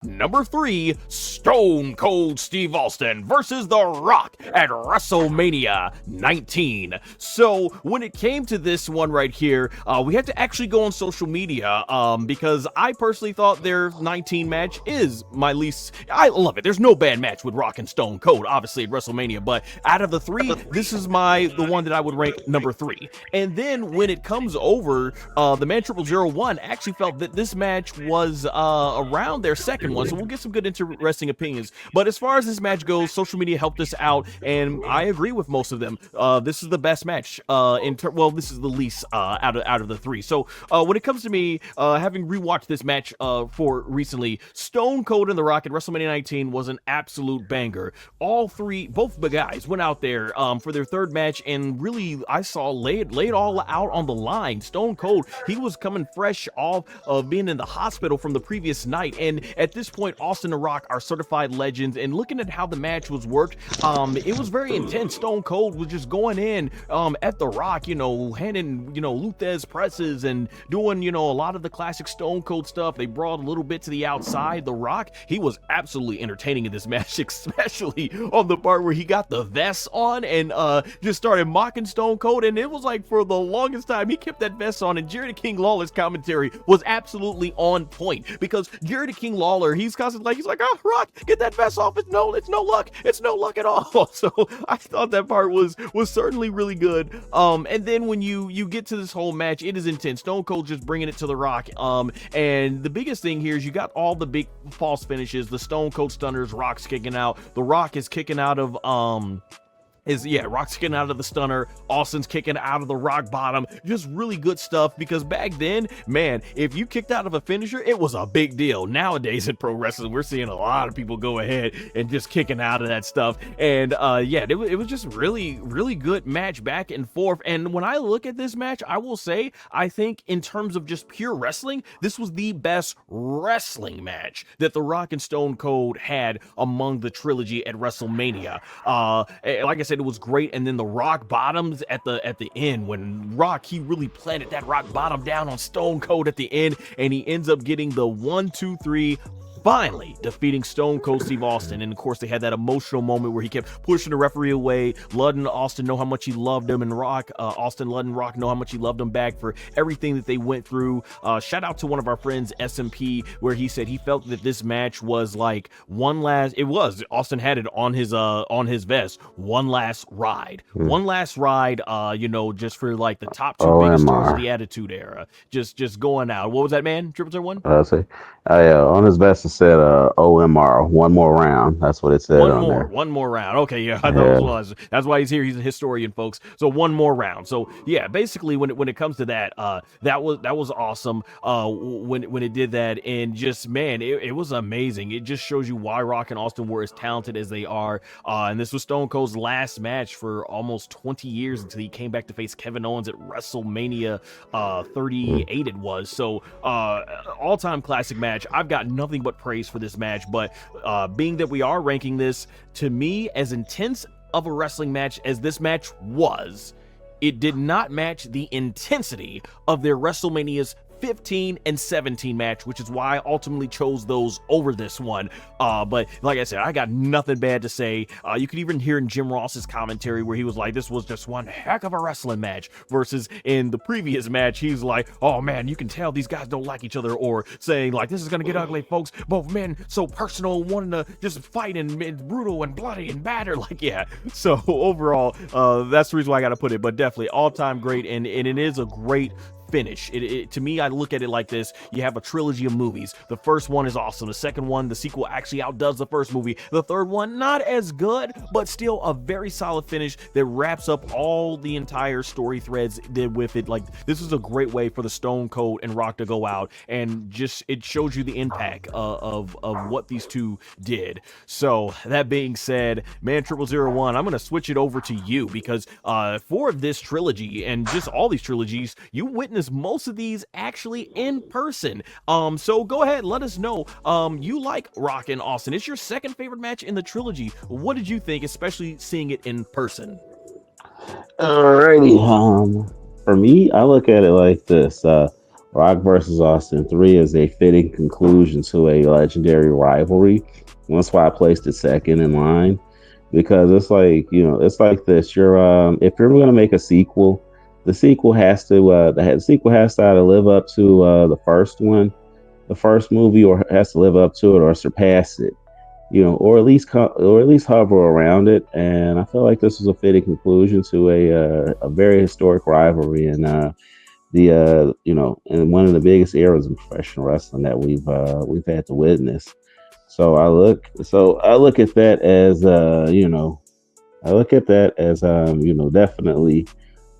Number 3, Stone Cold Steve Austin versus The Rock at WrestleMania 19. So when it came to this one right here, we had to actually go on social media because I personally thought their 19 match is my least. I love it. There's no bad match with Rock and Stone Cold, obviously, at WrestleMania, but out of the three, this is the one that I would rank number 3. And then when it comes over, the Man 0001 actually felt that this match was around their second one, so we'll get some good interesting opinions. But as far as this match goes, social media helped us out, and I agree with most of them. This is the best match. This is the least out of the three. So when it comes to me, having rewatched this match for recently, Stone Cold and The Rock at WrestleMania 19 was an absolute banger. Both the guys went out there for their third match, and really, I saw laid all out on the line. Stone Cold, he was coming fresh off of being in the hospital from the previous night, and at this point, Austin and Rock are certified legends, and looking at how the match was worked, it was very intense. Stone Cold was just going in at The Rock, handing, Luthez presses and doing, a lot of the classic Stone Cold stuff. They brought a little bit to the outside. The Rock, he was absolutely entertaining in this match, especially on the part where he got the vest on and just started mocking Stone Cold, and it was like for the longest time, he kept that vest on, and Jerry the King Lawler's commentary was absolutely on point, because Jerry the King Lawler, he's like, oh, Rock, get that vest off. It's no luck. It's no luck at all. So I thought that part was certainly really good. And then when you get to this whole match, it is intense. Stone Cold just bringing it to The Rock. And the biggest thing here is you got all the big false finishes, the Stone Cold stunners, Rock's kicking out. The Rock is kicking out of Rock's kicking out of the stunner, Austin's kicking out of the rock bottom. Just really good stuff, because back then, man, if you kicked out of a finisher, it was a big deal. Nowadays in pro wrestling, we're seeing a lot of people go ahead and just kicking out of that stuff. And it was just really, really good match back and forth. And when I look at this match, I will say, I think in terms of just pure wrestling, this was the best wrestling match that The Rock and Stone Cold had among the trilogy at WrestleMania. Like I said, it was great. And then the rock bottoms at the end, when Rock, he really planted that rock bottom down on Stone Cold at the end, and he ends up getting the 1, 2, 3, finally defeating Stone Cold Steve Austin. And of course, they had that emotional moment where he kept pushing the referee away, letting Austin know how much he loved him, and Austin letting Rock know how much he loved him back for everything that they went through. Shout out to one of our friends, SMP, where he said he felt that this match was like Austin had it on his vest, one last ride, just for like the top two biggest stars of the Attitude Era, just going out. What was that, man? 001? On his vest it said OMR, one more round. That's what it said on there. One more round. Okay, yeah, I know it was. That's why he's here. He's a historian, folks. So one more round. So yeah, basically when it comes to that, that was awesome. When it did that, and just, man, it was amazing. It just shows you why Rock and Austin were as talented as they are. And this was Stone Cold's last match for almost 20 years until he came back to face Kevin Owens at WrestleMania 38. It was. So all-time classic match. I've got nothing but praise for this match, but being that we are ranking this, to me, as intense of a wrestling match as this match was, it did not match the intensity of their WrestleManias 15 and 17 match, which is why I ultimately chose those over this one. But like I said, I got nothing bad to say. You could even hear in Jim Ross's commentary where he was like, this was just one heck of a wrestling match, versus in the previous match, he's like, oh man, you can tell these guys don't like each other, or saying like, this is gonna get ugly, folks. Both men so personal, wanting to just fight and brutal and bloody and batter. Like, yeah. So overall, that's the reason why I gotta put it, but definitely all-time great, and it is a great finish. To me, I look at it like this. You have a trilogy of movies. The first one is awesome. The second one, the sequel, actually outdoes the first movie. The third one, not as good, but still a very solid finish that wraps up all the entire story threads did with it. Like, this is a great way for the Stone Cold and Rock to go out, and just, it shows you the impact of what these two did. So that being said, man, 0001, I'm going to switch it over to you, because for this trilogy and just all these trilogies, you witnessed most of these actually in person. So go ahead, let us know. You like Rock and Austin. It's your second favorite match in the trilogy. What did you think, especially seeing it in person? Alrighty. For me, I look at it like this. Rock versus Austin 3 is a fitting conclusion to a legendary rivalry. That's why I placed it second in line because it's like it's like this. You're if you're going to make a sequel, the sequel has to the sequel has to either live up to the first one, the first movie, or has to live up to it or surpass it. Or at least hover around it. And I feel like this was a fitting conclusion to a very historic rivalry and in one of the biggest eras in professional wrestling that we've had to witness. So I look at that as definitely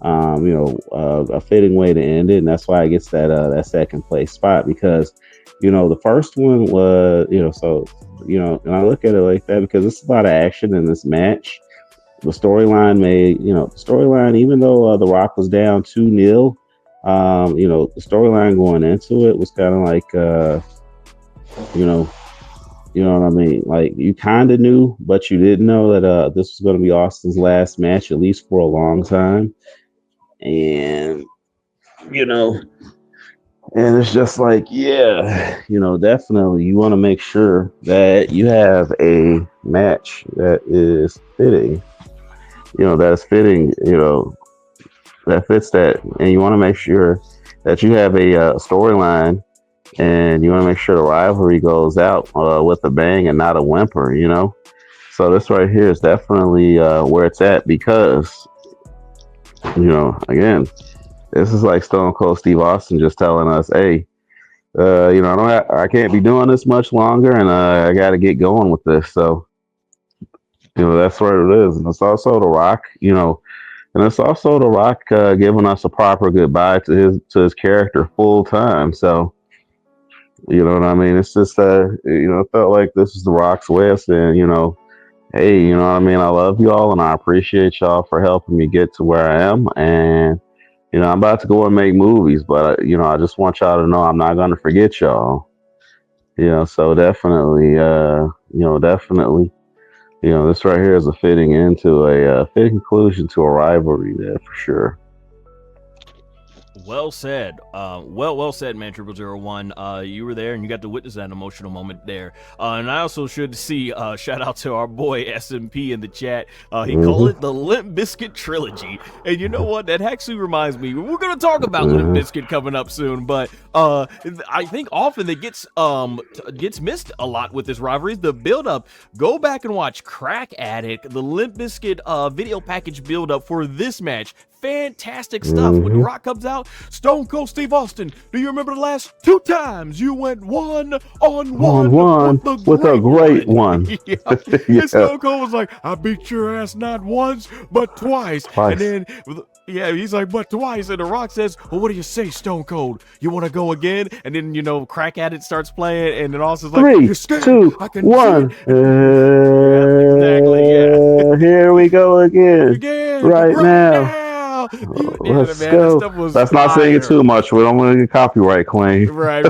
a fitting way to end it, and that's why it gets that second place spot because the first one was and I look at it like that because there's a lot of action in this match. The storyline, even though The Rock was down 2-0, the storyline going into it was kind of like you know you know what I mean? Like you kind of knew, but you didn't know that this was going to be Austin's last match, at least for a long time. And you know, and it's just like, yeah, definitely you want to make sure that you have a match that is fitting, that is fitting, that fits that, and you want to make sure that you have a storyline, and you want to make sure the rivalry goes out with a bang and not a whimper. So this right here is definitely where it's at because, again, this is like Stone Cold Steve Austin just telling us, hey, I can't be doing this much longer, and I got to get going with this. So, that's what it is. And it's also The Rock, and it's also The Rock giving us a proper goodbye to his character full time. So, you know what I mean? It's just it felt like this is The Rock's way of saying, hey, you know what I mean? I love y'all, and I appreciate y'all for helping me get to where I am, and I'm about to go and make movies, but I just want y'all to know I'm not gonna forget y'all. So definitely, this right here is a fitting into a fitting conclusion to a rivalry there for sure. Well said. Well said, man. 0001. You were there and you got to witness that emotional moment there. And I also should see shout out to our boy SMP in the chat. He called it the Limp Bizkit trilogy. And you know what? That actually reminds me. We're gonna talk about Limp Bizkit coming up soon, but I think often it gets missed a lot with this rivalry. The build up. Go back and watch Crack Addict, the Limp Bizkit video package build up for this match. Fantastic stuff. When The Rock comes out, Stone Cold Steve Austin, do you remember the last 2 times you went 1-on-1 with a great one? Yeah. And Stone Cold was like, I beat your ass not once, but twice. And then, he's like, but twice. And The Rock says, well, what do you say, Stone Cold? You want to go again? And then, Crack Addict starts playing, and then Austin's like, 3, 2, 1. Exactly, yeah. Here we go again. Right now. Let's go. That stuff was Let's not say it too much. We don't want to get copyright claim. Right.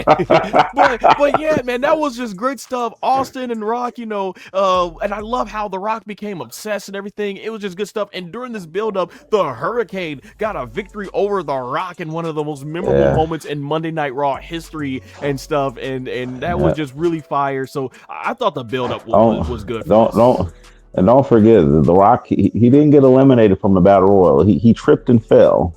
but yeah, man, that was just great stuff. Austin and Rock, and I love how The Rock became obsessed and everything. It was just good stuff. And during this build-up, the Hurricane got a victory over The Rock in one of the most memorable moments in Monday Night Raw history and stuff. And that was just really fire. So I thought the build-up was good. Don't forget, The Rock, he didn't get eliminated from the Battle Royal. He tripped and fell.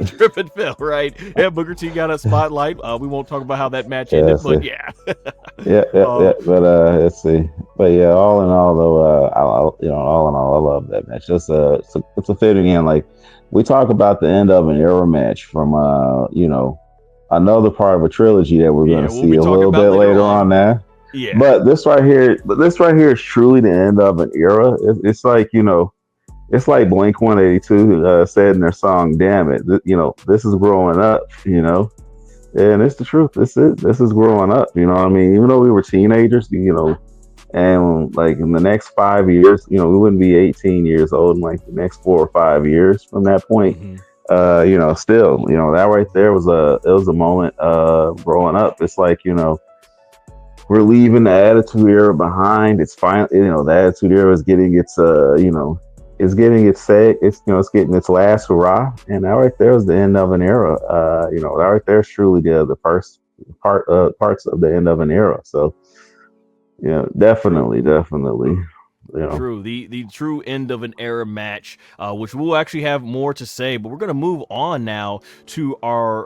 Trip and fell, right? Yeah, Booker T got a spotlight. We won't talk about how that match ended, but yeah. But let's see. But yeah, all in all, though, all in all, I love that match. It's a fitting end. Like we talk about the end of an era match from another part of a trilogy that we're going to see a little bit later on now. Yeah. But this right here is truly the end of an era. It's like, it's like Blink 182 said in their song, "Damn it, this is growing up," and it's the truth. This is growing up. You know what I mean? Even though we were teenagers, and like in the next 5 years, we wouldn't be 18 years old in like the next 4 or 5 years from that point. Still, that right there was a moment growing up. It's like, we're leaving the Attitude Era behind. It's finally, the Attitude Era is getting its, it's getting its say, it's it's getting its last hurrah, and that right there is the end of an era. That right there is truly the first parts of the end of an era. So yeah, True. definitely. True, the true end of an era match, which we'll actually have more to say, but we're gonna move on now to our